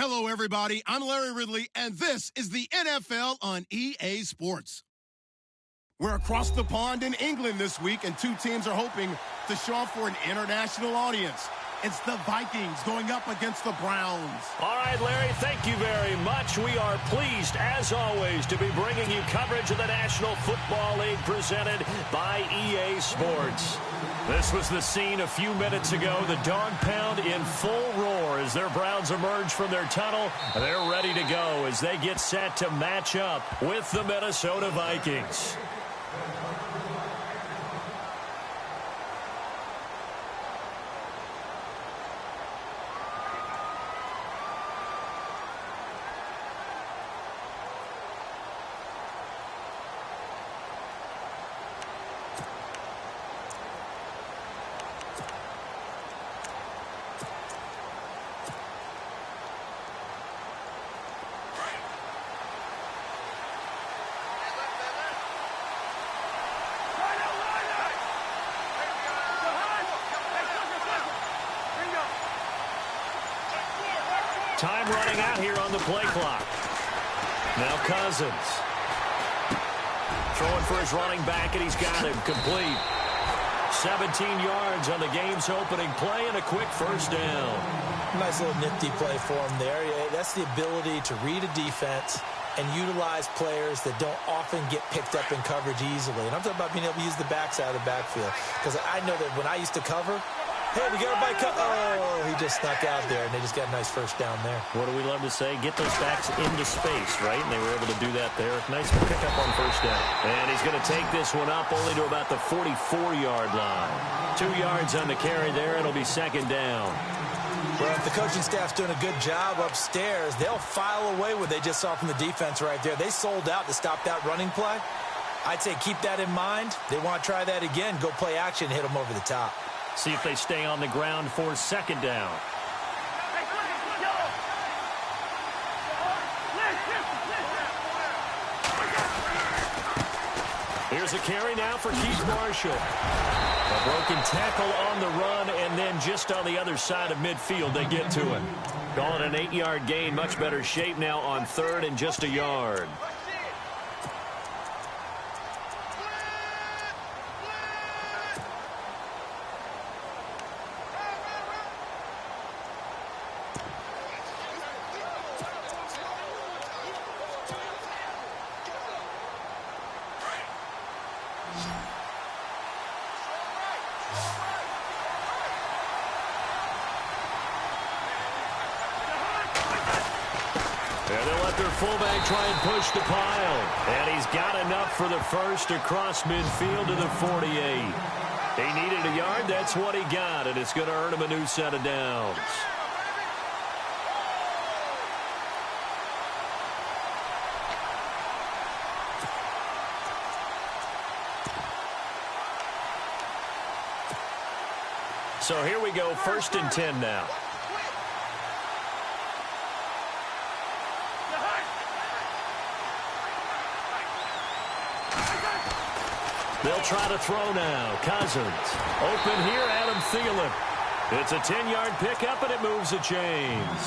Hello, everybody. I'm Larry Ridley, and this is the NFL on EA Sports. We're across the pond in England this week, and two teams are hoping to show off for an international audience. It's the Vikings going up against the Browns. All right, Larry, thank you very much. We are pleased, as always, to be bringing you coverage of the National Football League presented by EA Sports. This was the scene a few minutes ago. The dog pound in full roar as their Browns emerge from their tunnel. They're ready to go as they get set to match up with the Minnesota Vikings. Time running out here on the play clock. Now Cousins. Throwing for his running back, and he's got him complete. 17 yards on the game's opening play and a quick first down. Nice little nifty play for him there. That's the ability to read a defense and utilize players that don't often get picked up in coverage easily. And I'm talking about being able to use the backside of the backfield. Because I know that when I used to cover, hey, we got everybody cut. Oh, he just snuck out there, and they just got a nice first down there. What do we love to say? Get those backs into space, right? And they were able to do that there. Nice pickup on first down. And he's going to take this one up only to about the 44-yard line. 2 yards on the carry there. It'll be second down. Well, if the coaching staff's doing a good job upstairs, they'll file away what they just saw from the defense right there. They sold out to stop that running play. I'd say keep that in mind. They want to try that again. Go play action, hit them over the top. See if they stay on the ground for second down. Here's a carry now for Keith Marshall. A broken tackle on the run, and then just on the other side of midfield, they get to him. Calling an 8-yard gain, much better shape now on third and just a yard. Fullback try and push the pile. And he's got enough for the first across midfield to the 48. He needed a yard. That's what he got. And it's going to earn him a new set of downs. So here we go. 1st and 10 now. They'll try to throw now. Cousins. Open here, Adam Thielen. It's a 10-yard pickup, and it moves the chains.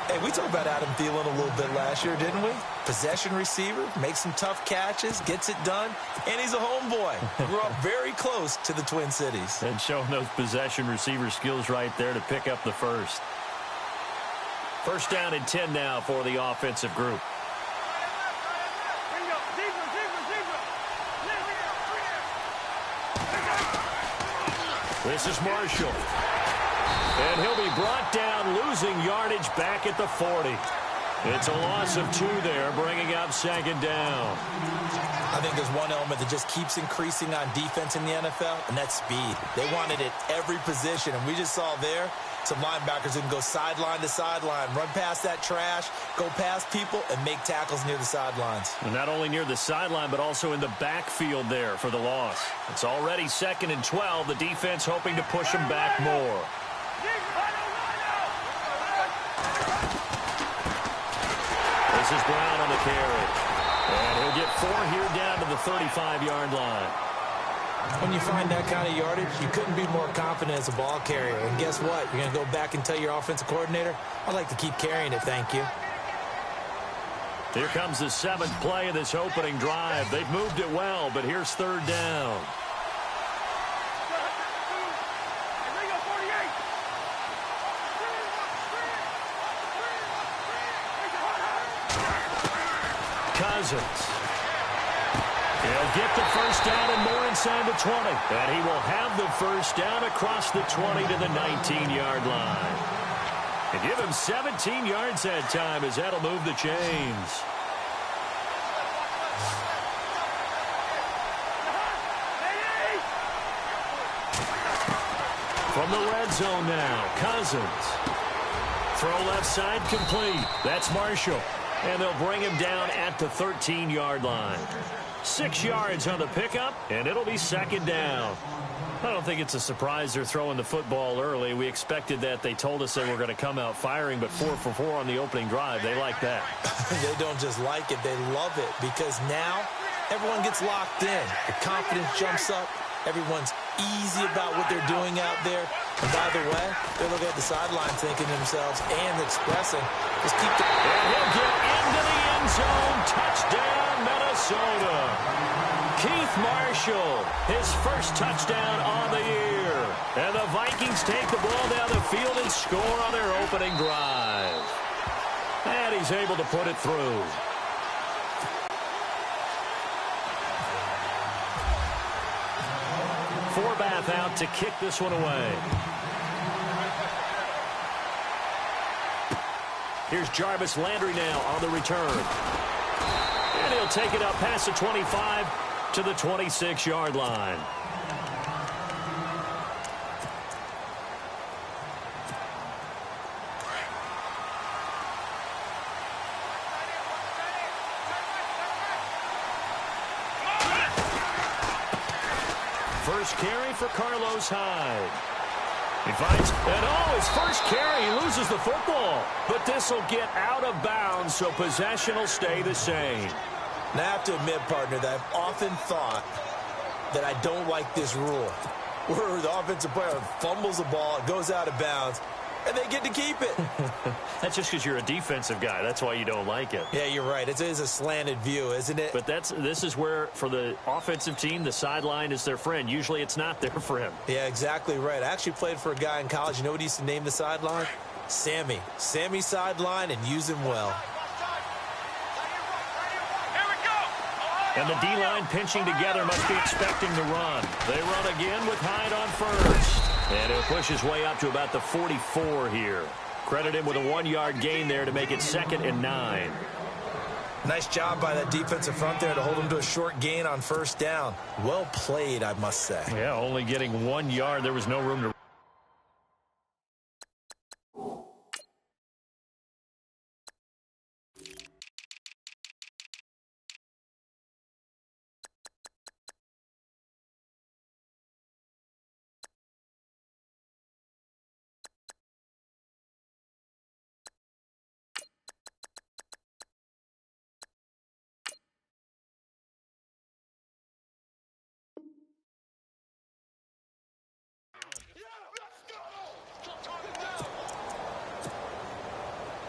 Hey, we talked about Adam Thielen a little bit last year, didn't we? Possession receiver, makes some tough catches, gets it done, and he's a homeboy. Grew up very close to the Twin Cities. And showing those possession receiver skills right there to pick up the first. First down and 10 now for the offensive group. This is Marshall. And he'll be brought down, losing yardage back at the 40. It's a loss of 2 there, bringing up second down. I think there's one element that just keeps increasing on defense in the NFL, and that's speed. They want it at every position, and we just saw there some linebackers who can go sideline to sideline, run past that trash, go past people, and make tackles near the sidelines. And not only near the sideline, but also in the backfield there for the loss. It's already 2nd and 12. The defense hoping to push them back more. This is Brown on the carry. And he'll get 4 here down to the 35-yard line. When you find that kind of yardage, you couldn't be more confident as a ball carrier. And guess what? You're going to go back and tell your offensive coordinator, I'd like to keep carrying it, thank you. Here comes the 7th play of this opening drive. They've moved it well, but here's 3rd down. Cousins. He'll get the first down and more inside the 20. And he will have the first down across the 20 to the 19-yard line. And give him 17 yards that time as that'll move the chains. From the red zone now, Cousins. Throw left side complete. That's Marshall. And they'll bring him down at the 13-yard line. 6 yards on the pickup, and it'll be 2nd down. I don't think it's a surprise they're throwing the football early. We expected that. They told us they were going to come out firing, but 4 for 4 on the opening drive. They like that. They don't just like it. They love it because now everyone gets locked in. The confidence jumps up. Everyone's easy about what they're doing out there. And by the way, they're looking at the sidelines thinking to themselves and expressing, just keep the... And he'll get into the end zone. Touchdown, Minnesota. Keith Marshall, his first touchdown on the year. And the Vikings take the ball down the field and score on their opening drive. And he's able to put it through. Forbath out to kick this one away. Here's Jarvis Landry now on the return. And he'll take it up past the 25 to the 26-yard line. First carry for Carlos Hyde. He finds, and his first carry, he loses the football. But this will get out of bounds, so possession will stay the same. Now, I have to admit, partner, that I've often thought that I don't like this rule, where the offensive player fumbles the ball, it goes out of bounds, and they get to keep it. That's just because you're a defensive guy. That's why you don't like it. Yeah, you're right. It is a slanted view, isn't it? But this is where, for the offensive team, the sideline is their friend. Usually it's not their friend. Yeah, exactly right. I actually played for a guy in college. You know what he used to name the sideline? Sammy. Sammy sideline, and use him well. And the D-line pinching together, must be expecting the run. They run again with Hyde on first. And he'll push his way up to about the 44 here. Credit him with a 1-yard gain there to make it 2nd and 9. Nice job by that defensive front there to hold him to a short gain on first down. Well played, I must say. Yeah, only getting 1 yard. There was no room to...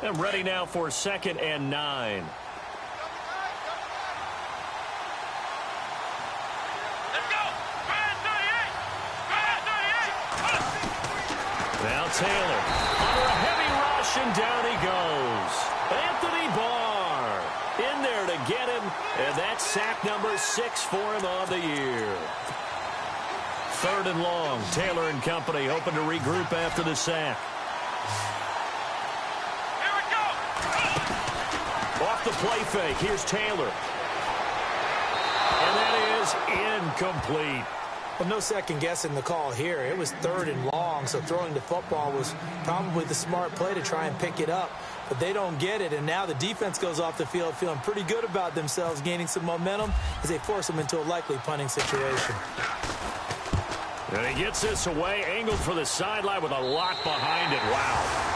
And ready now for 2nd and 9. Now Taylor under a heavy rush, and down he goes. Anthony Barr in there to get him, and that's sack number 6 for him on the year. 3rd and long. Taylor and company hoping to regroup after the sack. Off the play fake, here's Taylor. And that is incomplete. Well, no second guessing the call here. It was 3rd and long, so throwing the football was probably the smart play to try and pick it up. But they don't get it, and now the defense goes off the field feeling pretty good about themselves, gaining some momentum as they force them into a likely punting situation. And he gets this away, angled for the sideline with a lot behind it. Wow.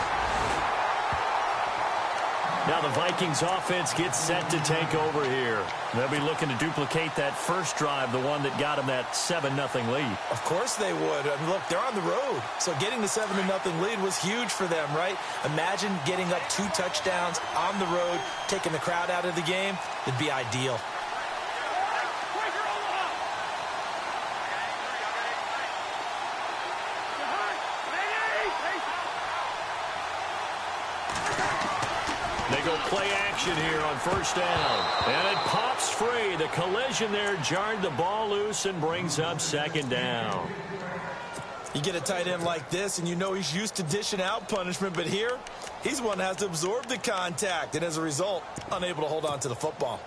Now the Vikings offense gets set to take over here. They'll be looking to duplicate that first drive, the one that got them that 7-0 lead. Of course they would. I mean, look, they're on the road. So getting the 7-0 lead was huge for them, right? Imagine getting up 2 touchdowns on the road, taking the crowd out of the game. It'd be ideal. They go play action here on first down. And it pops free. The collision there jarred the ball loose and brings up second down. You get a tight end like this, and you know he's used to dishing out punishment, but here, he's one that has to absorb the contact, and as a result, unable to hold on to the football.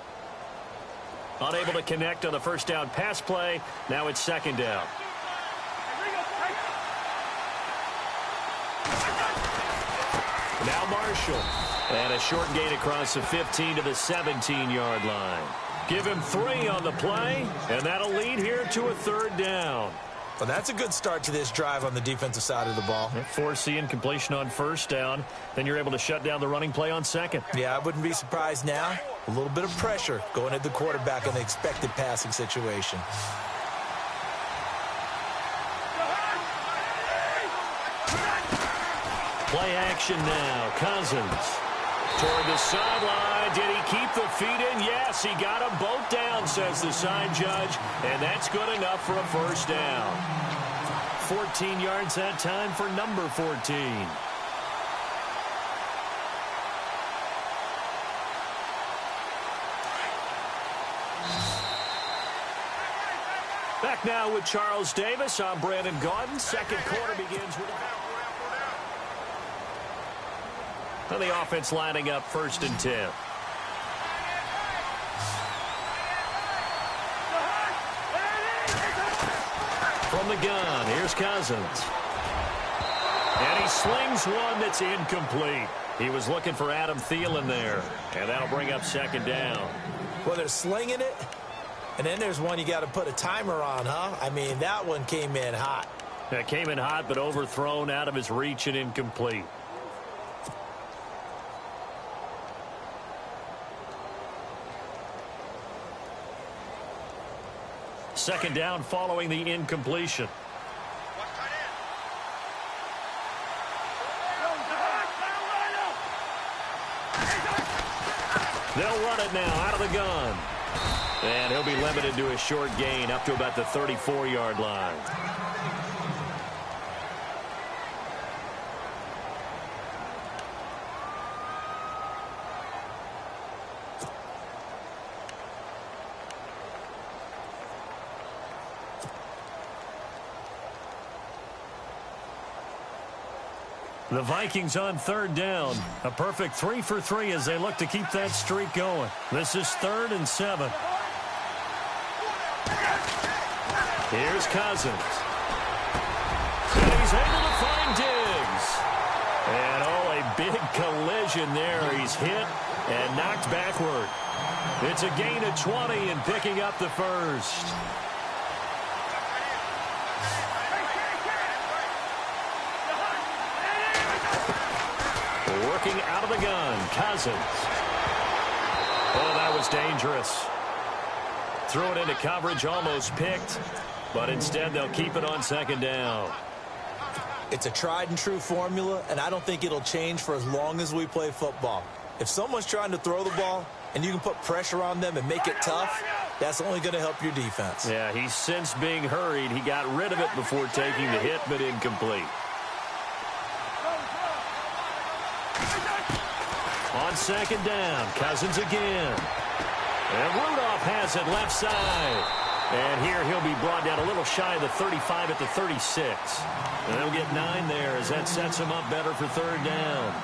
Unable to connect on the first down pass play. Now it's second down. Now Marshall. And a short gain across the 15 to the 17-yard line. Give him 3 on the play, and that'll lead here to a third down. Well, that's a good start to this drive on the defensive side of the ball. Force the incompletion on first down. Then you're able to shut down the running play on second. Yeah, I wouldn't be surprised now. A little bit of pressure going at the quarterback in the expected passing situation. Play action now. Cousins. Toward the sideline. Did he keep the feet in? Yes, he got them both down, says the side judge. And that's good enough for a first down. 14 yards that time for number 14. Back now with Charles Davis. I'm Brandon Gaudin. Second quarter begins with and the offense lining up first and 10. From the gun, here's Cousins. And he slings one that's incomplete. He was looking for Adam Thielen there. And that'll bring up second down. Well, they're slinging it. And then there's one you got to put a timer on, huh? I mean, that one came in hot. That came in hot, but overthrown, out of his reach and incomplete. Second down following the incompletion. They'll run it now out of the gun. And he'll be limited to a short gain up to about the 34-yard line. The Vikings on third down. A perfect 3 for 3 as they look to keep that streak going. This is 3rd and 7. Here's Cousins. And he's able to find Diggs. And oh, a big collision there. He's hit and knocked backward. It's a gain of 20 and picking up the first. Working out of the gun, Cousins. Oh, that was dangerous. Threw it into coverage, almost picked, but instead they'll keep it on second down. It's a tried and true formula, and I don't think it'll change for as long as we play football. If someone's trying to throw the ball and you can put pressure on them and make it tough, that's only going to help your defense. Yeah, he's since being hurried. He got rid of it before taking the hit, but incomplete. On second down, Cousins again. And Rudolph has it left side. And here he'll be brought down a little shy of the 35 at the 36. And they'll get 9 there as that sets him up better for third down.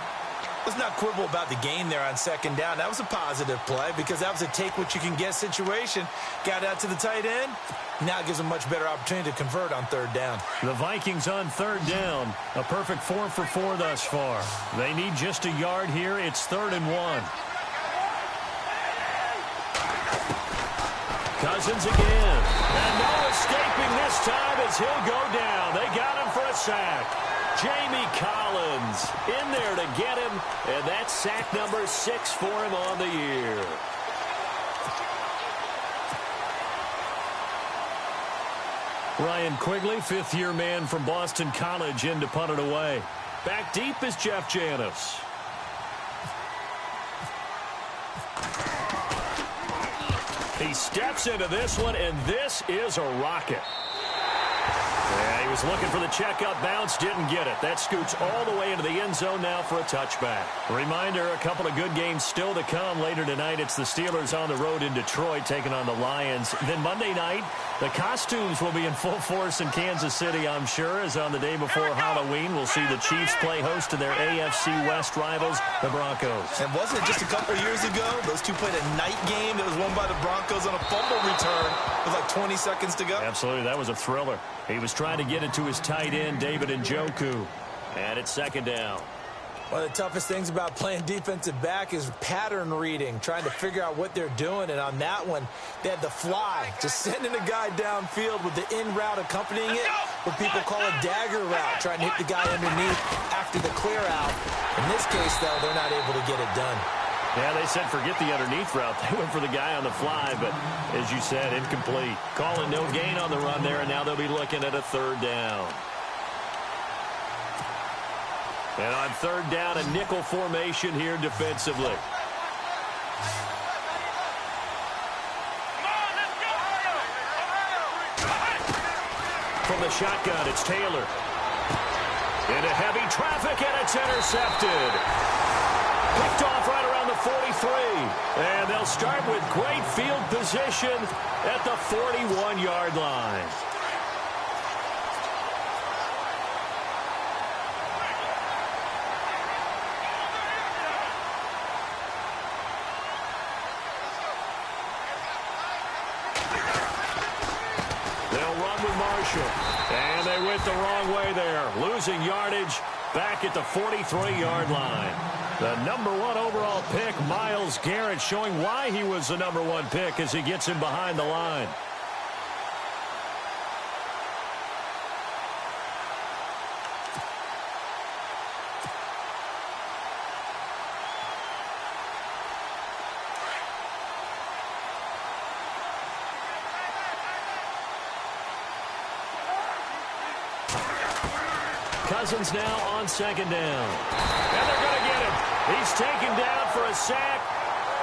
Let's not quibble about the gain there on second down. That was a positive play because that was a take-what-you-can-get situation. Got out to the tight end. Now it gives them a much better opportunity to convert on third down. The Vikings on third down. A perfect 4 for 4 thus far. They need just a yard here. It's 3rd and 1. Cousins again. And no escaping this time as he'll go down. They got him for a sack. Jamie Collins in there to get him, and that's sack number 6 for him on the year. Ryan Quigley, fifth-year man from Boston College, in to punt it away. Back deep is Jeff Janis. He steps into this one, and this is a rocket. Yeah, he was looking for the checkup bounce, didn't get it. That scoots all the way into the end zone now for a touchback. Reminder, a couple of good games still to come. Later tonight, it's the Steelers on the road in Detroit taking on the Lions. Then Monday night, the costumes will be in full force in Kansas City, I'm sure, as on the day before Halloween, we'll see the Chiefs play host to their AFC West rivals, the Broncos. And wasn't it just a couple years ago, those two played a night game that was won by the Broncos on a fumble return with like 20 seconds to go? Absolutely, that was a thriller. He was trying to get it to his tight end, David Njoku. And it's second down. One of the toughest things about playing defensive back is pattern reading, trying to figure out what they're doing. And on that one, they had the fly, just sending a guy downfield with the in route accompanying it, what people call a dagger route, trying to hit the guy underneath after the clear out. In this case, though, they're not able to get it done. Yeah, they said forget the underneath route. They went for the guy on the fly, but as you said, incomplete. Calling no gain on the run there, and now they'll be looking at a third down. And on third down, a nickel formation here defensively. From the shotgun, it's Taylor. Into heavy traffic, and it's intercepted. Picked off right around the 43. And they'll start with great field position at the 41-yard line. They'll run with Marshall. And they went the wrong way there. Losing yardage back at the 43-yard line. The number 1 overall pick, Myles Garrett, showing why he was the number 1 pick as he gets him behind the line. Cousins now on second down. And they're going to get him. He's taken down for a sack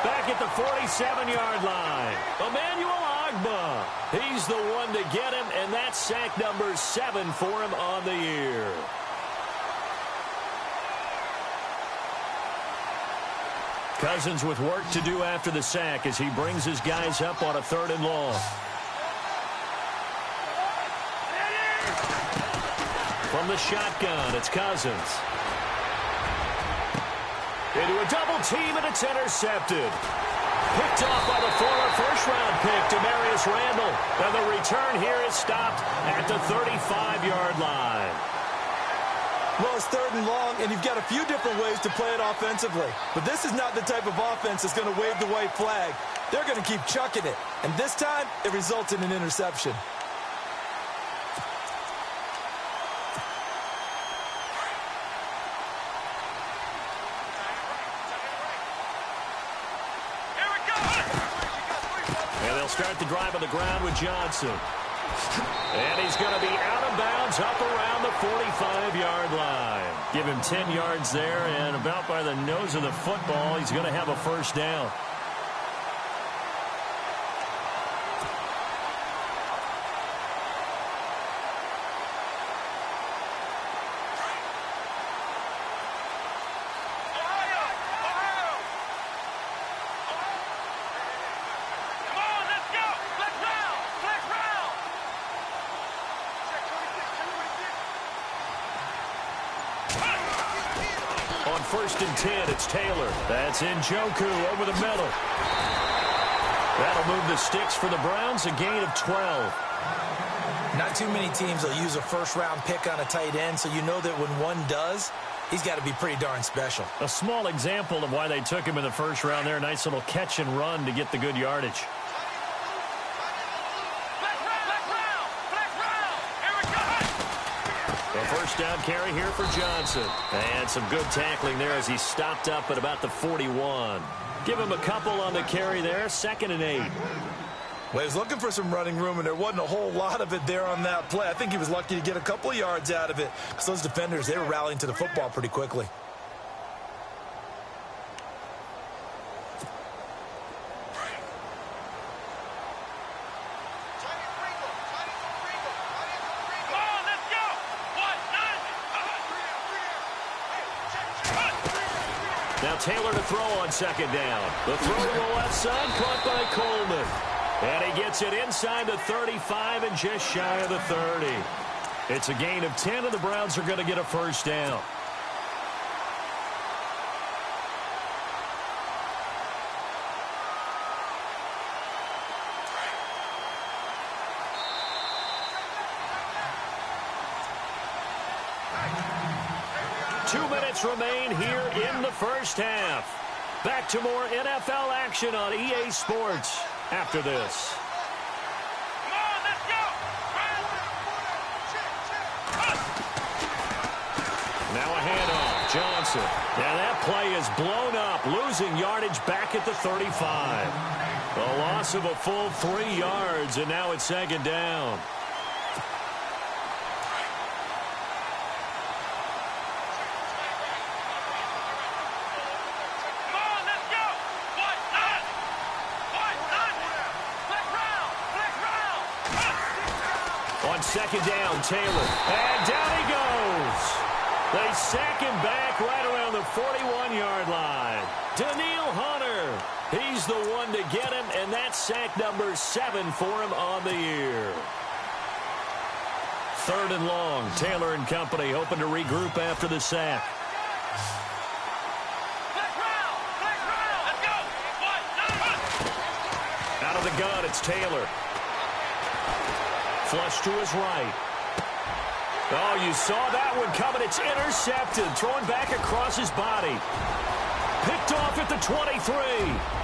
back at the 47-yard line. Emmanuel Ogbah. He's the one to get him, and that's sack number 7 for him on the year. Cousins with work to do after the sack as he brings his guys up on a 3rd and long. From the shotgun, it's Cousins. Into a double team, and it's intercepted. Picked off by the former first-round pick, Demarius Randall. And the return here is stopped at the 35-yard line. Well, it's 3rd and long, and you've got a few different ways to play it offensively. But this is not the type of offense that's going to wave the white flag. They're going to keep chucking it. And this time, it results in an interception. Start the drive on the ground with Johnson. And he's going to be out of bounds up around the 45-yard line. Give him 10 yards there, and about by the nose of the football, he's going to have a first down. On 1st and 10, it's Taylor. That's Njoku over the middle. That'll move the sticks for the Browns, a gain of 12. Not too many teams will use a first-round pick on a tight end, so you know that when one does, he's got to be pretty darn special. A small example of why they took him in the first round there. Nice little catch and run to get the good yardage. first down carry here for Johnson. And some good tackling there as he stopped up at about the 41. Give him a couple on the carry there. 2nd and 8. Well, he was looking for some running room, and there wasn't a whole lot of it there on that play. I think he was lucky to get a couple of yards out of it because those defenders, they were rallying to the football pretty quickly. Now Taylor to throw on 2nd down. The throw to the left side, caught by Coleman. And he gets it inside the 35 and just shy of the 30. It's a gain of 10, and the Browns are going to get a first down. Remain here in the first half. Back to more NFL action on EA Sports after this. Come on, let's go. Now a handoff. Johnson. Now that play is blown up, losing yardage back at the 35. A loss of a full 3 yards, and now it's 2nd down. On 2nd down, Taylor. And down he goes. They sack him back right around the 41-yard line. Daniil Hunter. He's the one to get him, and that's sack number 7 for him on the year. 3rd and long. Taylor and company hoping to regroup after the sack. Out of the gun, it's Taylor. Flush to his right. Oh, you saw that one coming. It's intercepted. Thrown back across his body. Picked off at the 23.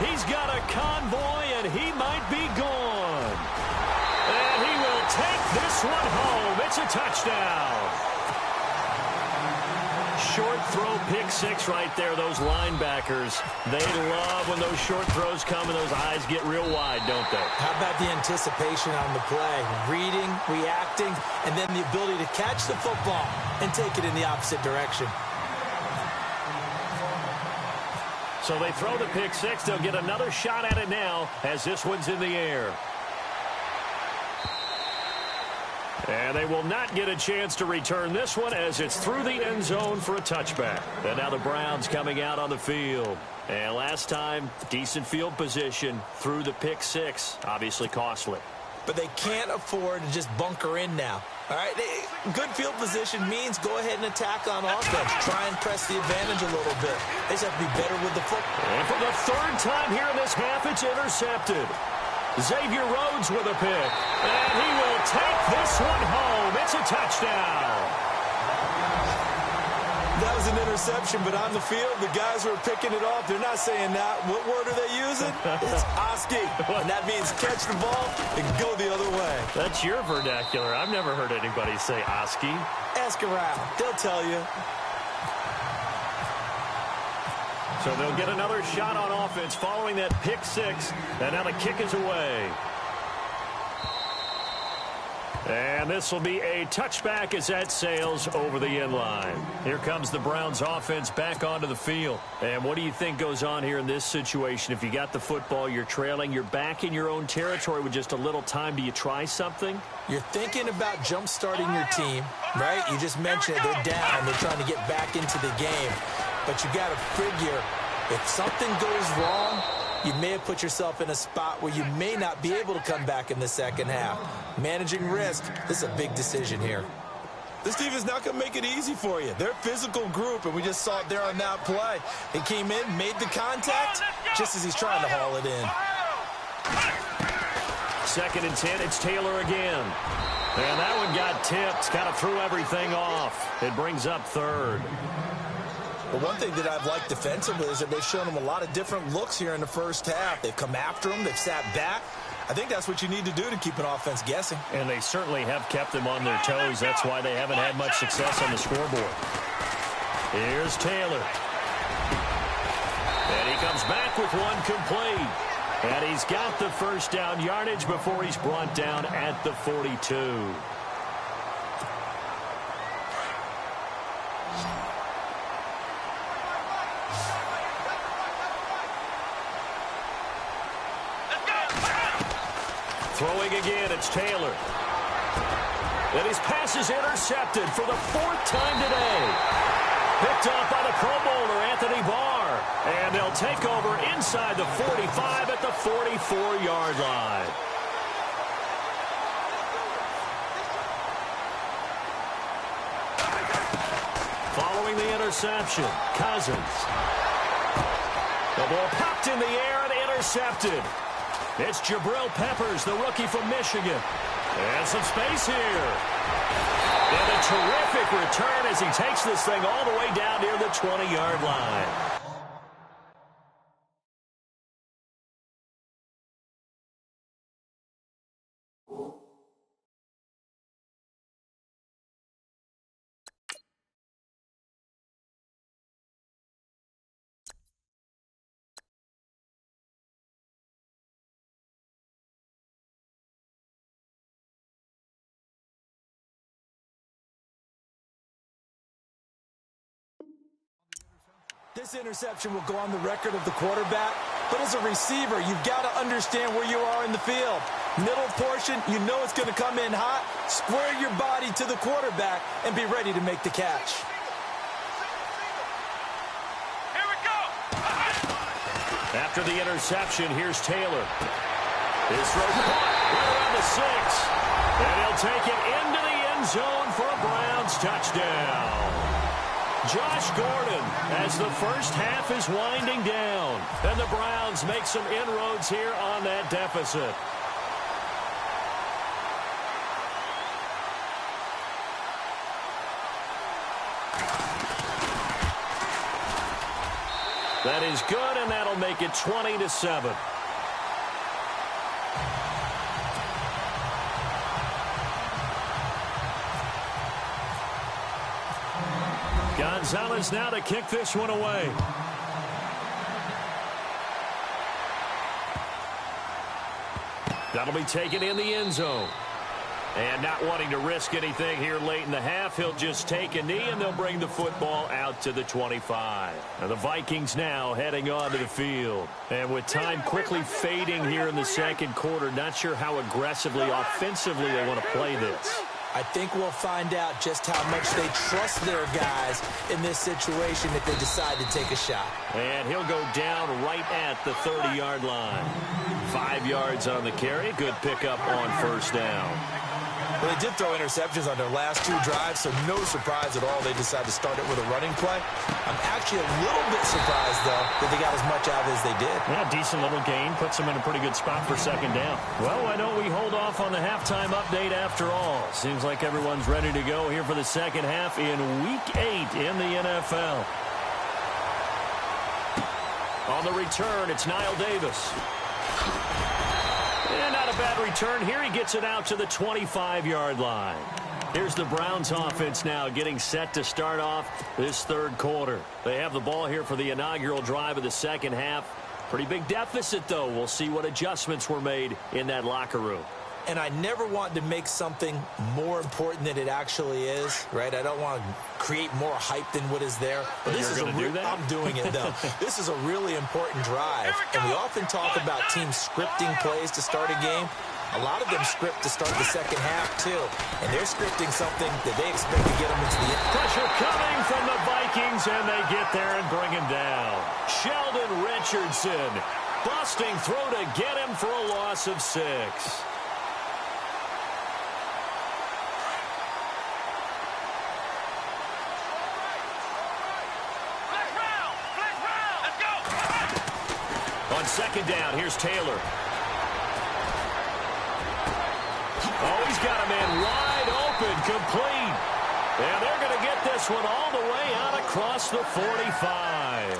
He's got a convoy, and he might be gone. And he will take this one home. It's a touchdown. Short throw, pick 6 right there. Those linebackers, they love when those short throws come and those eyes get real wide, don't they? How about the anticipation on the play? Reading, reacting, and then the ability to catch the football and take it in the opposite direction. So they throw the pick 6. They'll get another shot at it now as this one's in the air. And they will not get a chance to return this one as it's through the end zone for a touchback. And now the Browns coming out on the field. And last time, decent field position through the pick 6. Obviously costly. But they can't afford to just bunker in now. All right, good field position means go ahead and attack on offense. Try and press the advantage a little bit. They just have to be better with the football. And for the 3rd time here in this half, it's intercepted. Xavier Rhodes with a pick. And he will take this one home. It's a touchdown. That was an interception, but on the field, the guys who are picking it off, they're not saying that. What word are they using? It's Oski. And that means catch the ball and go the other way. That's your vernacular. I've never heard anybody say Oski. Ask around. They'll tell you. So they'll get another shot on offense following that pick 6. And now the kick is away. And this will be a touchback as that sails over the end line. Here comes the Browns offense back onto the field. And what do you think goes on here in this situation? If you got the football, you're trailing, you're back in your own territory with just a little time. Do you try something? You're thinking about jump-starting your team, right? You just mentioned it. They're down. They're trying to get back into the game. But you got to figure if something goes wrong, you may have put yourself in a spot where you may not be able to come back in the second half. Managing risk, this is a big decision here. This team is not going to make it easy for you. They're a physical group, and we just saw it there on that play. He came in, made the contact, just as he's trying to haul it in. 2nd and 10, it's Taylor again. And that one got tipped, kind of threw everything off. It brings up 3rd. But one thing that I've liked defensively is that they've shown him a lot of different looks here in the first half. They've come after him. They've sat back. I think that's what you need to do to keep an offense guessing. And they certainly have kept them on their toes. That's why they haven't had much success on the scoreboard. Here's Taylor. And he comes back with one complete. And he's got the first down yardage before he's brought down at the 42. Throwing again, it's Taylor. And his pass is intercepted for the 4th time today. Picked off by the Pro Bowler, Anthony Barr. And they'll take over inside the 45 at the 44-yard line. Following the interception, Cousins. The ball popped in the air and intercepted. It's Jabril Peppers, the rookie from Michigan. And some space here. And a terrific return as he takes this thing all the way down near the 20-yard line. This interception will go on the record of the quarterback, but as a receiver, you've got to understand where you are in the field. Middle portion, you know it's going to come in hot. Square your body to the quarterback and be ready to make the catch. Here we go. After the interception, here's Taylor. His throw caught right around the 6. And he'll take it into the end zone for a Browns touchdown. Josh Gordon, as the first half is winding down. And the Browns make some inroads here on that deficit. That is good, and that'll make it 20-7. Gonzalez now to kick this one away. That'll be taken in the end zone. And not wanting to risk anything here late in the half, he'll just take a knee, and they'll bring the football out to the 25. Now the Vikings now heading onto the field. And with time quickly fading here in the second quarter, not sure how aggressively, offensively they want to play this. I think we'll find out just how much they trust their guys in this situation if they decide to take a shot. And he'll go down right at the 30-yard line. 5 yards on the carry. Good pickup on first down. Well, they did throw interceptions on their last 2 drives, so no surprise at all they decided to start it with a running play. I'm actually a little bit surprised, though, that they got as much out as they did. Yeah, decent little gain. Puts them in a pretty good spot for second down. Well, why don't we hold off on the halftime update after all? Seems like everyone's ready to go here for the second half in Week 8 in the NFL. On the return, it's Niall Davis. And not a bad return here. He gets it out to the 25-yard line. Here's the Browns offense now getting set to start off this third quarter. They have the ball here for the inaugural drive of the second half. Pretty big deficit, though. We'll see what adjustments were made in that locker room. And I never want to make something more important than it actually is, right? I don't want to create more hype than what is there. But this is I'm doing it, though. This is a really important drive. And we often talk about teams scripting plays to start a game. A lot of them script to start the second half, too. And they're scripting something that they expect to get them into the end. Pressure coming from the Vikings, and they get there and bring him down. Sheldon Richardson busting through to get him for a loss of 6. On second down, here's Taylor. Oh, he's got a man wide open, complete. And they're going to get this one all the way out across the 45.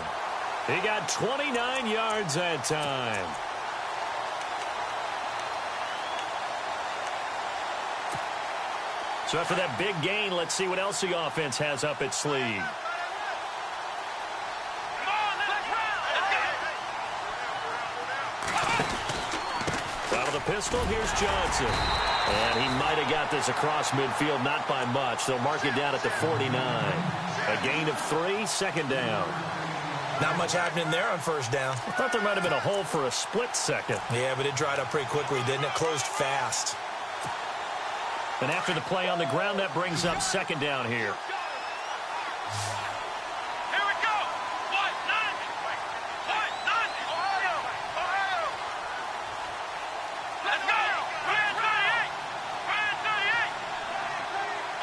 He got 29 yards that time. So after that big gain, let's see what else the offense has up its sleeve. Out of the pistol, here's Johnson. And he might have got this across midfield, not by much. They'll mark it down at the 49. A gain of 3, second down. Not much happening there on first down. I thought there might have been a hole for a split second. Yeah, but it dried up pretty quickly, didn't it? Closed fast. And after the play on the ground, that brings up second down here. Here we go. What? Nothing. What? Nothing. Ohio. Let's go. 38.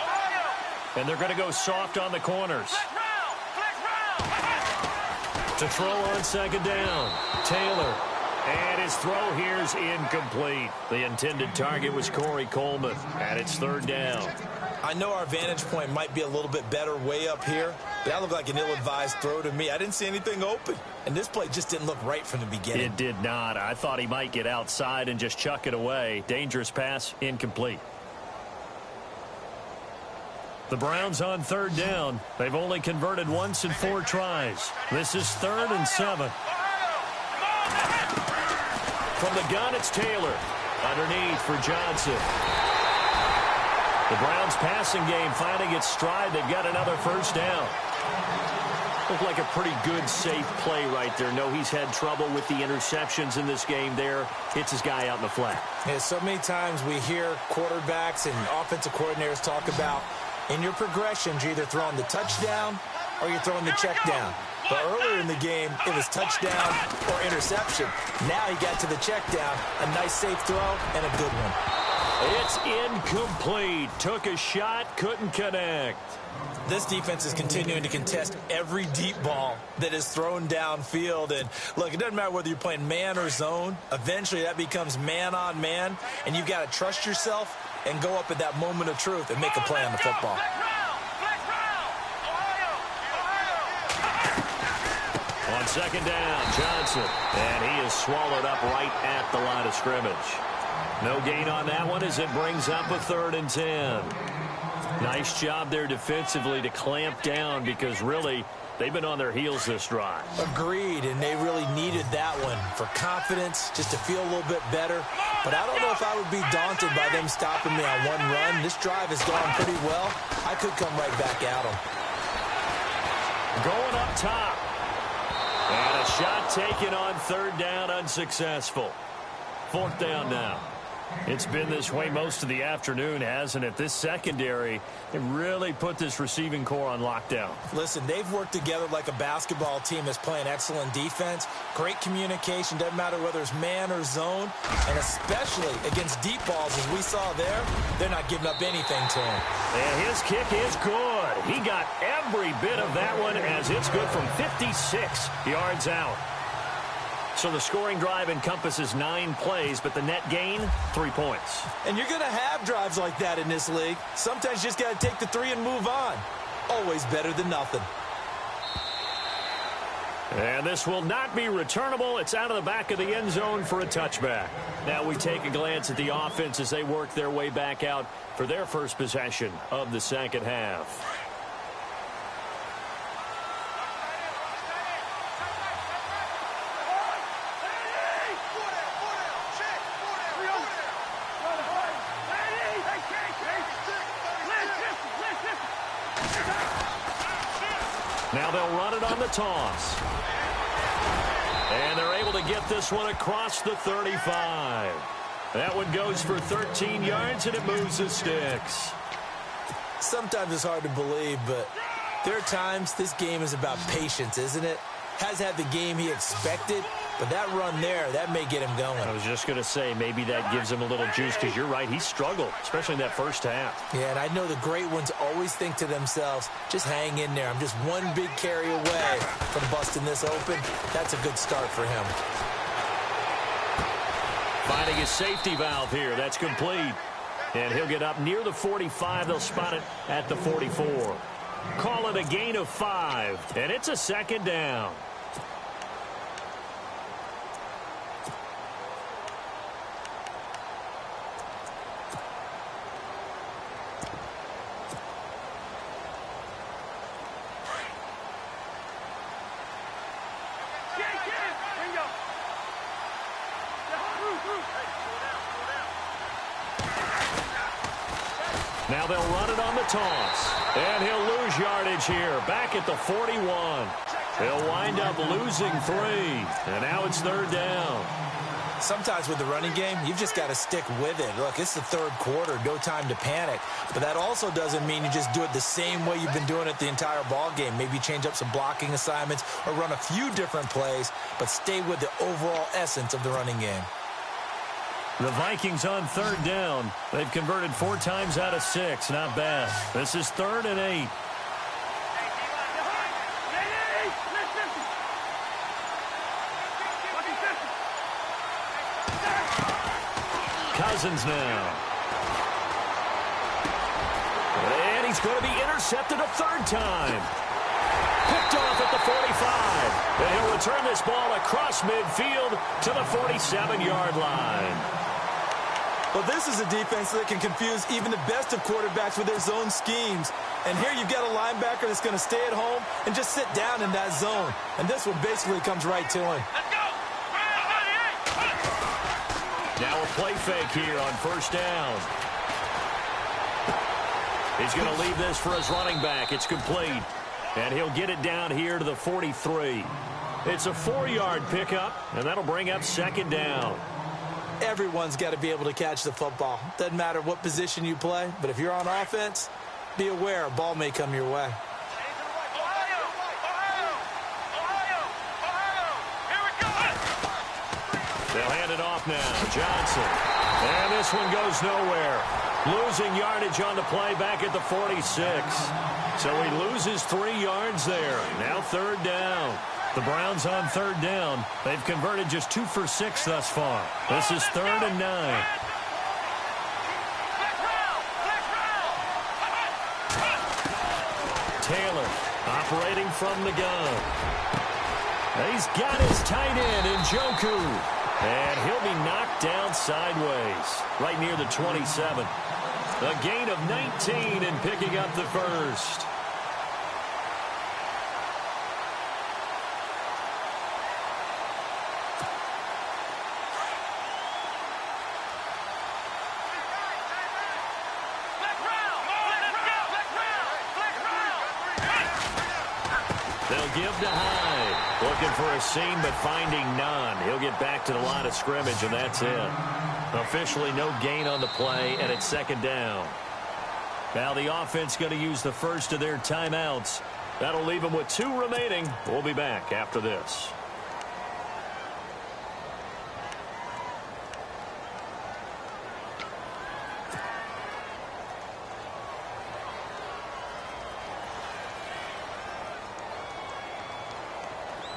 Ohio. And they're going to go soft on the corners. Flex round. To throw on second down, Taylor. And his throw here is incomplete. The intended target was Corey Coleman, and it's third down. I know our vantage point might be a little bit better way up here, but that looked like an ill-advised throw to me. I didn't see anything open, and this play just didn't look right from the beginning. It did not. I thought he might get outside and just chuck it away. Dangerous pass, incomplete. The Browns on third down. They've only converted once in 4 tries. This is 3rd and 7. From the gun, it's Taylor. Underneath for Johnson. The Browns passing game finding its stride. They've got another first down. Looked like a pretty good, safe play right there. No, he's had trouble with the interceptions in this game there. Hits his guy out in the flat. Yeah, so many times we hear quarterbacks and offensive coordinators talk about in your progressions, you're either throwing the touchdown or you're throwing the check down. But earlier in the game, it was touchdown or interception. Now he got to the check down. A nice safe throw and a good one. It's incomplete. Took a shot, couldn't connect. This defense is continuing to contest every deep ball that is thrown downfield. And look, it doesn't matter whether you're playing man or zone. Eventually that becomes man on man. And you've got to trust yourself and go up at that moment of truth and make a play on the football. On second down, Johnson. And he is swallowed up right at the line of scrimmage. No gain on that one as it brings up a 3rd and 10. Nice job there defensively to clamp down because really they've been on their heels this drive. Agreed, and they really needed that one for confidence, just to feel a little bit better. But I don't know if I would be daunted by them stopping me on one run. This drive has gone pretty well. I could come right back at them. Going up top. And a shot taken on 3rd down, unsuccessful. 4th down now. It's been this way most of the afternoon, hasn't it? This secondary, they really put this receiving core on lockdown. Listen, they've worked together like a basketball team that's playing excellent defense. Great communication, doesn't matter whether it's man or zone. And especially against deep balls, as we saw there, they're not giving up anything to him. And his kick is good. He got every bit of that one as it's good from 56 yards out. So the scoring drive encompasses 9 plays, but the net gain, 3 points. And you're going to have drives like that in this league. Sometimes you just got to take the 3 and move on. Always better than nothing. And this will not be returnable. It's out of the back of the end zone for a touchback. Now we take a glance at the offense as they work their way back out for their first possession of the second half. Now they'll run it on the toss. And they're able to get this one across the 35. That one goes for 13 yards, and it moves the sticks. Sometimes it's hard to believe, but there are times this game is about patience, isn't it? Has had the game he expected, but that run there, that may get him going. I was just going to say, maybe that gives him a little juice, because you're right, he struggled, especially in that first half. Yeah, and I know the great ones always think to themselves, just hang in there. I'm just one big carry away from busting this open. That's a good start for him. Finding his safety valve here. That's complete. And he'll get up near the 45. They'll spot it at the 44. Call it a gain of 5, and it's a second down. Now they'll run it on the toss. And he'll lose yardage here. Back at the 41. He'll wind up losing 3. And now it's 3rd down. Sometimes with the running game, you've just got to stick with it. Look, it's the 3rd quarter, no time to panic. But that also doesn't mean you just do it the same way you've been doing it the entire ball game. Maybe change up some blocking assignments or run a few different plays, but stay with the overall essence of the running game. The Vikings on 3rd down. They've converted 4 times out of 6. Not bad. This is 3rd and 8. Cousins now. And he's going to be intercepted a 3rd time. Picked off at the 45. And he'll return this ball across midfield to the 47-yard line. Well, this is a defense that can confuse even the best of quarterbacks with their zone schemes. And here you've got a linebacker that's going to stay at home and just sit down in that zone. And this one basically comes right to him. Now a play fake here on 1st down. He's going to leave this for his running back. It's complete. And he'll get it down here to the 43. It's a 4-yard pickup, and that'll bring up 2nd down. Everyone's got to be able to catch the football. Doesn't matter what position you play, but if you're on offense, be aware a ball may come your way. They'll hand it off now. Johnson. And this one goes nowhere. Losing yardage on the play back at the 46. So he loses 3 yards there. Now 3rd down. The Browns on 3rd down. They've converted just 2 for 6 thus far. This is 3rd and 9. Taylor operating from the gun. He's got his tight end in Njoku. And he'll be knocked down sideways, right near the 27. A gain of 19 and picking up the 1st. They'll give to Hyde. Looking for a seam, but finding none. He'll get back to the line of scrimmage, and that's it. Officially no gain on the play, and it's 2nd down. Now the offense going to use the first of their timeouts. That'll leave them with 2 remaining. We'll be back after this.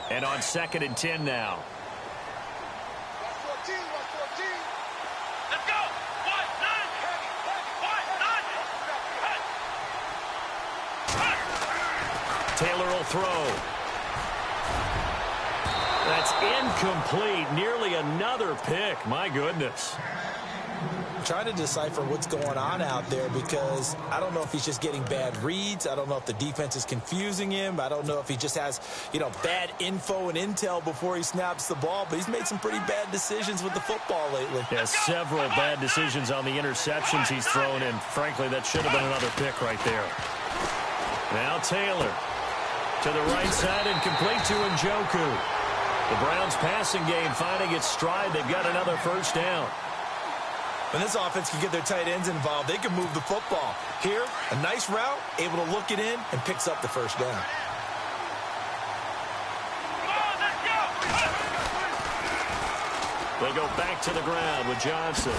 And on 2nd and 10 now. Let's go. 1-9. Taylor will throw. That's incomplete. Nearly another pick. My goodness. Trying to decipher what's going on out there because I don't know if he's just getting bad reads. I don't know if the defense is confusing him. I don't know if he just has, bad info and intel before he snaps the ball. But he's made some pretty bad decisions with the football lately. Yeah, several bad decisions on the interceptions he's thrown in. Frankly, that should have been another pick right there. Now Taylor to the right side and complete to Njoku. The Browns passing game finding its stride. They've got another 1st down. When this offense can get their tight ends involved, they can move the football. Here, a nice route, able to look it in, and picks up the 1st down. They go back to the ground with Johnson.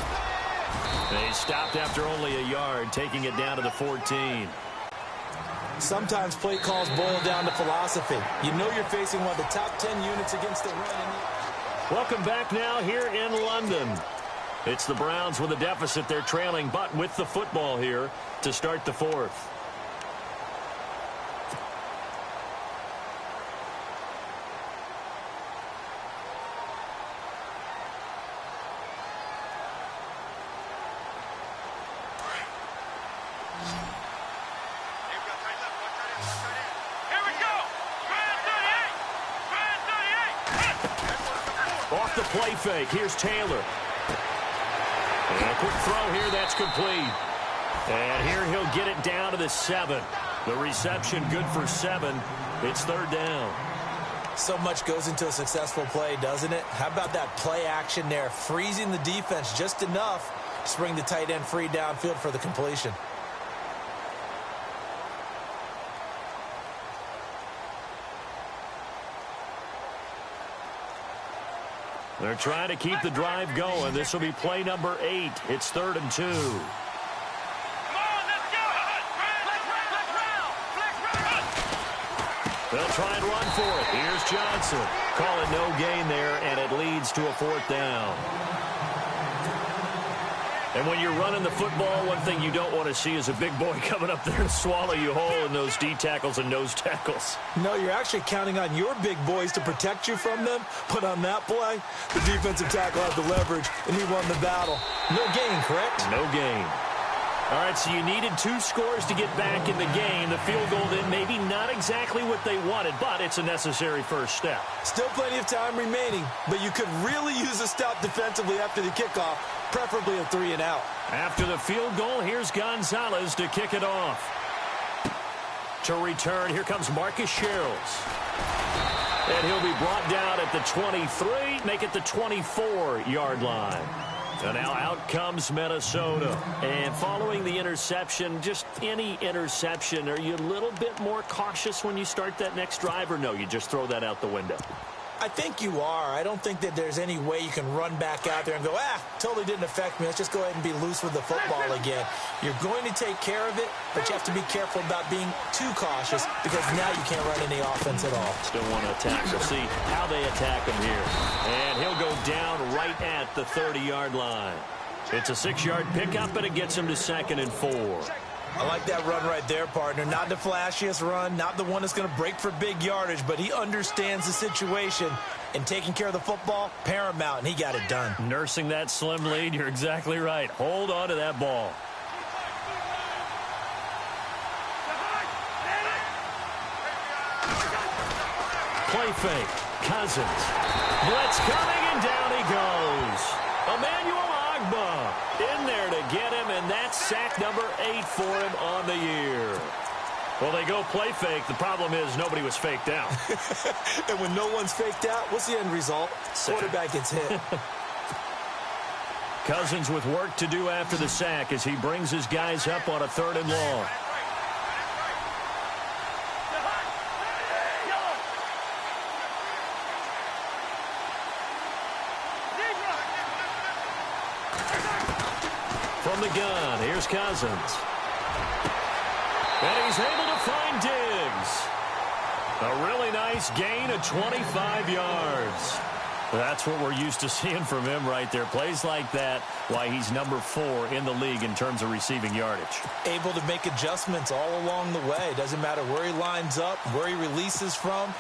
They stopped after only a yard, taking it down to the 14. Sometimes play calls boil down to philosophy. You know you're facing one of the top 10 units against the run. Welcome back now here in London. It's the Browns with a deficit. They're trailing, but with the football here to start the 4th. Here we go. Off the play fake. Here's Taylor. And a quick throw here, that's complete. And here he'll get it down to the 7. The reception good for 7. It's third down. So much goes into a successful play, doesn't it? How about that play action there, freezing the defense just enough to bring the tight end free downfield for the completion. They're trying to keep the drive going. This will be play number 8. It's 3rd and 2. They'll try and run for it. Here's Johnson. Call it no gain there, and it leads to a 4th down. And when you're running the football, one thing you don't want to see is a big boy coming up there to swallow you whole in those D tackles and nose tackles. No, you're actually counting on your big boys to protect you from them. But on that play, the defensive tackle had the leverage, and he won the battle. No gain, correct? No gain. All right, so you needed 2 scores to get back in the game. The field goal then maybe not exactly what they wanted, but it's a necessary first step. Still plenty of time remaining, but you could really use a stop defensively after the kickoff, preferably a 3 and out. After the field goal, here's Gonzalez to kick it off. To return, here comes Marcus Sherrills. And he'll be brought down at the 23, make it the 24-yard line. And now out comes Minnesota. And following the interception, just any interception, are you a little bit more cautious when you start that next drive, or no, you just throw that out the window? I think you are. I don't think that there's any way you can run back out there and go, totally didn't affect me. Let's just go ahead and be loose with the football again. You're going to take care of it, but you have to be careful about being too cautious because now you can't run any offense at all. Still want to attack. We'll see how they attack him here. And he'll go down right at the 30-yard line. It's a 6-yard pickup, and it gets him to 2nd and 4. I like that run right there, partner. Not the flashiest run, not the one that's going to break for big yardage, but he understands the situation, and taking care of the football, paramount, and he got it done. Nursing that slim lead, you're exactly right. Hold on to that ball. Play fake. Cousins. Blitz coming, and down he goes. Emmanuel Ogbah in there to get him, and that's sack number 8 for him on the year. Well, they go play fake. The problem is nobody was faked out. And when no one's faked out, what's the end result? Quarterback gets hit. Cousins with work to do after the sack as he brings his guys up on a 3rd and long. From the gun, here's Cousins. And he's able to find Diggs. A really nice gain of 25 yards. That's what we're used to seeing from him right there. Plays like that, why he's number 4 in the league in terms of receiving yardage. Able to make adjustments all along the way. Doesn't matter where he lines up, where he releases from.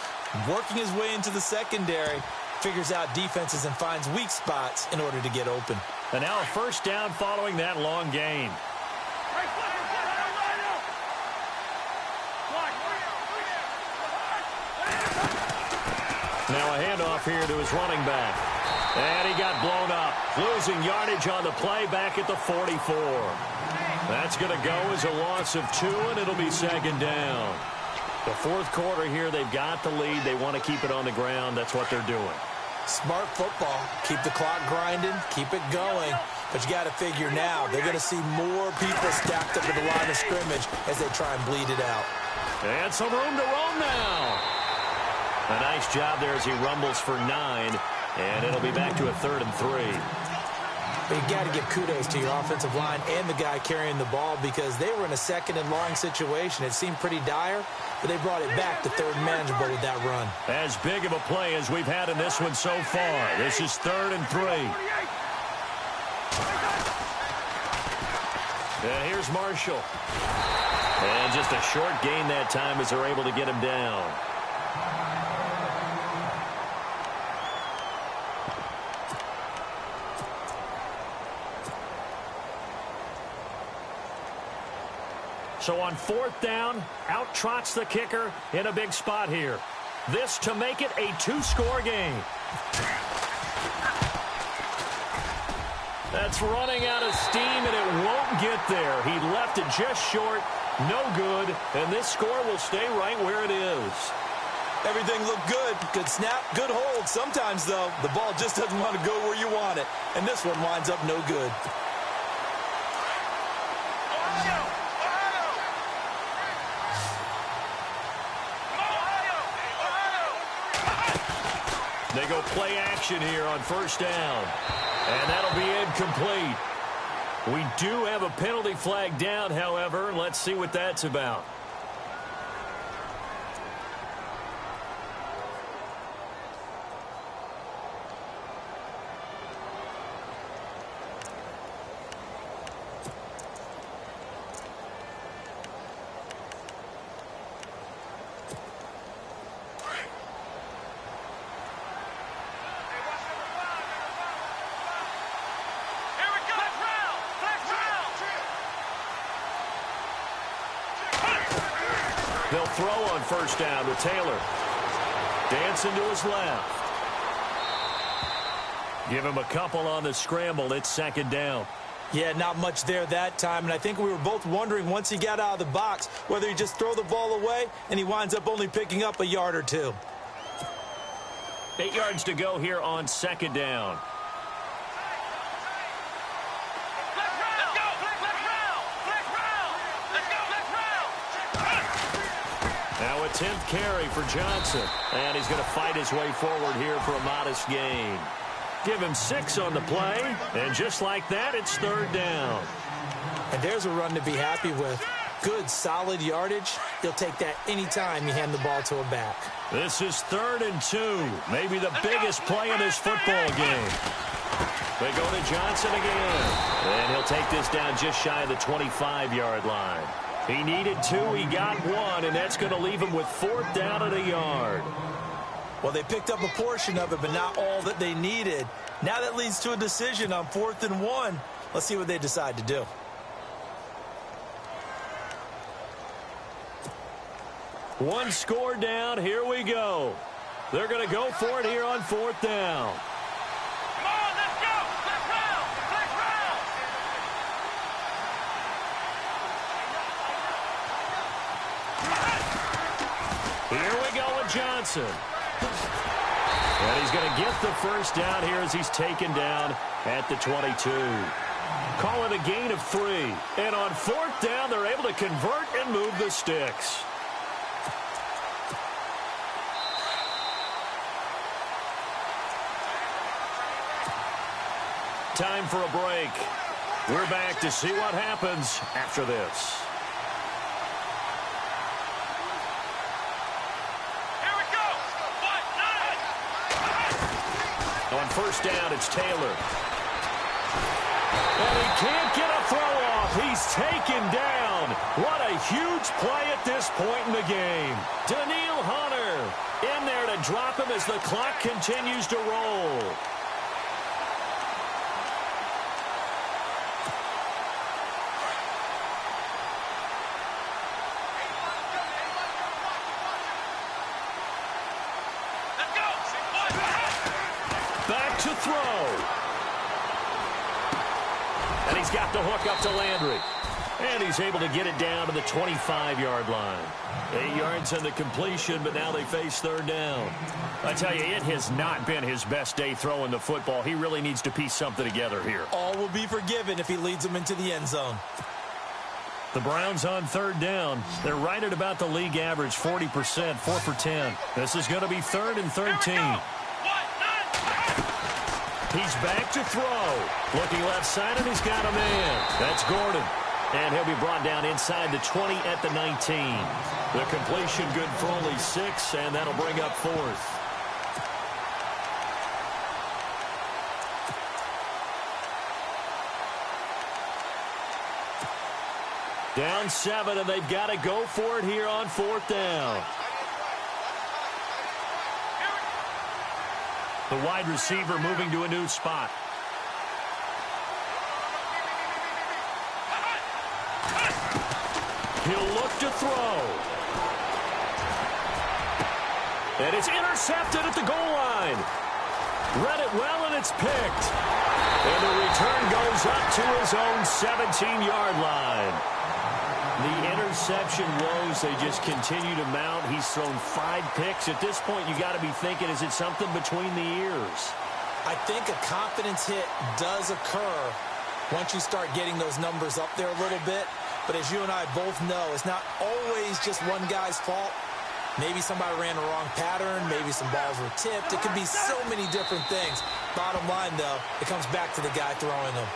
Working his way into the secondary. Figures out defenses and finds weak spots in order to get open. And now a 1st down following that long gain. Now a handoff here to his running back. And he got blown up. Losing yardage on the play back at the 44. That's going to go as a loss of 2, and it'll be 2nd down. The 4th quarter here, they've got the lead. They want to keep it on the ground. That's what they're doing. Smart football. Keep the clock grinding. Keep it going. But you got to figure now, they're going to see more people stacked up at the line of scrimmage as they try and bleed it out. And some room to roam now. A nice job there as he rumbles for 9. And it'll be back to a 3rd and 3. But you got to give kudos to your offensive line and the guy carrying the ball because they were in a 2nd and long situation. It seemed pretty dire, but they brought it back to 3rd and manageable with that run. As big of a play as we've had in this one so far. This is 3rd and 3. And here's Marshall. And just a short gain that time as they're able to get him down. So on 4th down, out trots the kicker in a big spot here. This to make it a 2-score game. That's running out of steam, and it won't get there. He left it just short, no good, and this score will stay right where it is. Everything looked good. Good snap, good hold. Sometimes, though, the ball just doesn't want to go where you want it, and this one winds up no good. They go play action here on first down. And that'll be incomplete. We do have a penalty flag down, however. Let's see what that's about. They'll throw on first down to Taylor. Dancing to his left. Give him a couple on the scramble. It's second down. Yeah, not much there that time, and I think we were both wondering once he got out of the box whether he just throw the ball away, and he winds up only picking up a yard or two. 8 yards to go here on second down. Now a 10th carry for Johnson. And he's going to fight his way forward here for a modest gain. Give him 6 on the play. And just like that, it's third down. And there's a run to be happy with. Good, solid yardage. He'll take that anytime you hand the ball to a back. This is 3rd and 2. Maybe the biggest play in this football game. They go to Johnson again. And he'll take this down just shy of the 25-yard line. He needed 2, he got 1, and that's going to leave him with 4th down at a yard. Well, they picked up a portion of it, but not all that they needed. Now that leads to a decision on 4th and 1. Let's see what they decide to do. One score down, here we go. They're going to go for it here on 4th down. Here we go with Johnson. And he's going to get the first down here as he's taken down at the 22. Call it a gain of 3. And on 4th down, they're able to convert and move the sticks. Time for a break. We're back to see what happens after this. On first down, it's Taylor. And he can't get a throw off. He's taken down. What a huge play at this point in the game. Daniil Hunter in there to drop him as the clock continues to roll. Back to throw. And he's got the hook up to Landry. And he's able to get it down to the 25-yard line. 8 yards on the completion, but now they face third down. I tell you, it has not been his best day throwing the football. He really needs to piece something together here. All will be forgiven if he leads them into the end zone. The Browns on third down. They're right at about the league average, 40%, 4 for 10. This is going to be 3rd and 13. He's back to throw. Looking left side, and he's got a man. That's Gordon. And he'll be brought down inside the 20 at the 19. The completion good for only 6, and that'll bring up 4th. Down 7, and they've got to go for it here on 4th down. The wide receiver moving to a new spot. He'll look to throw. And it's intercepted at the goal line. Read it well, and it's picked. And the return goes up to his own 17-yard line. The interception woes, they just continue to mount. He's thrown 5 picks. At this point, you got to be thinking, is it something between the ears? I think a confidence hit does occur once you start getting those numbers up there a little bit. But as you and I both know, it's not always just one guy's fault. Maybe somebody ran the wrong pattern. Maybe some balls were tipped. It could be so many different things. Bottom line, though, it comes back to the guy throwing them.